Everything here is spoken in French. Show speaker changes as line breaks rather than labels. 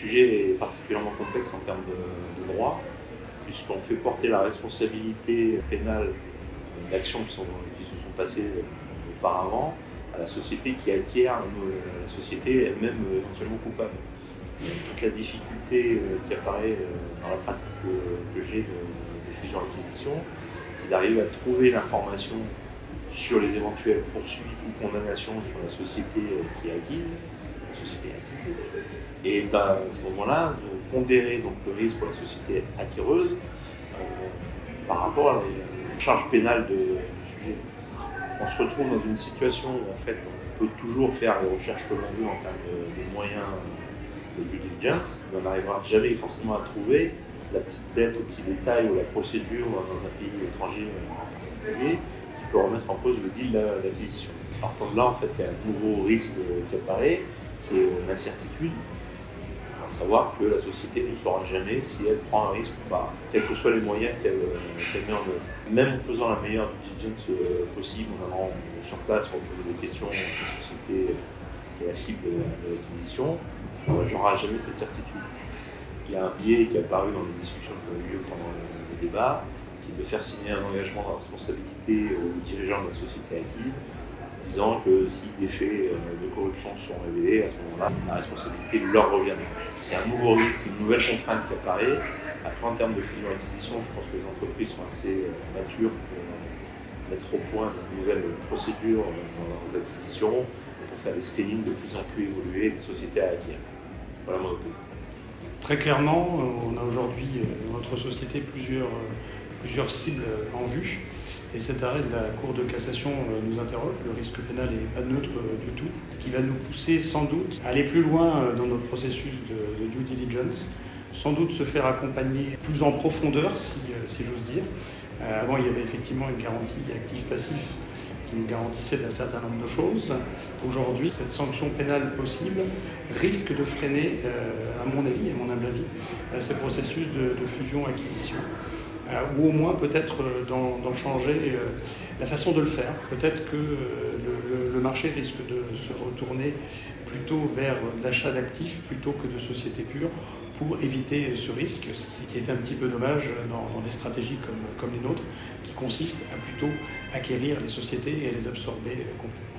sujet est particulièrement complexe en termes de droit, puisqu'on fait porter la responsabilité pénale d'actions qui se sont passées auparavant à la société qui acquiert la société elle-même éventuellement coupable. Toute la difficulté qui apparaît dans la pratique que j'ai de fusion-acquisition, c'est d'arriver à trouver l'information sur les éventuelles poursuites ou condamnations sur la société qui est acquise, et à ce moment-là, de pondérer donc, le risque pour la société acquéreuse par rapport à la charge pénale du sujet. On se retrouve dans une situation où en fait, on peut toujours faire les recherches que l'on veut en termes de moyens de due diligence, mais on n'arrivera jamais forcément à trouver la petite bête, le petit détail ou la procédure dans un pays étranger qui peut remettre en cause le deal d'acquisition. Partant de là, en fait, il y a un nouveau risque qui apparaît, qui est l'incertitude, à savoir que la société ne saura jamais si elle prend un risque ou pas, quels que soient les moyens qu'elle met en œuvre. Même en faisant la meilleure due diligence possible, en allant sur place pour poser des questions à la société qui est la cible de l'acquisition, j'aurai jamais cette certitude. Il y a un biais qui est apparu dans les discussions qui ont eu lieu pendant le débat, qui est de faire signer un engagement de responsabilité aux dirigeants de la société acquise, disant que si des faits de corruption sont révélés, à ce moment-là, la responsabilité leur revient. C'est un nouveau risque, une nouvelle contrainte qui apparaît. Après, en termes de fusion-acquisition, je pense que les entreprises sont assez matures pour mettre au point de nouvelles procédures dans leurs acquisitions, pour faire des screenings de plus en plus évolués des sociétés à acquérir. Voilà mon opinion.
Très clairement, on a aujourd'hui dans notre société plusieurs cibles en vue. Et cet arrêt de la Cour de cassation nous interroge. Le risque pénal n'est pas neutre du tout. Ce qui va nous pousser sans doute à aller plus loin dans notre processus de due diligence, sans doute se faire accompagner plus en profondeur, si j'ose dire. Avant, il y avait effectivement une garantie actif-passif qui nous garantissait d'un certain nombre de choses. Aujourd'hui, cette sanction pénale possible risque de freiner, à mon avis, à mon humble avis, ces processus de fusion-acquisition. Ou au moins peut-être d'en changer la façon de le faire. Peut-être que le marché risque de se retourner plutôt vers l'achat d'actifs plutôt que de sociétés pures pour éviter ce risque, ce qui est un petit peu dommage dans des stratégies comme les nôtres, qui consistent à plutôt acquérir les sociétés et à les absorber complètement.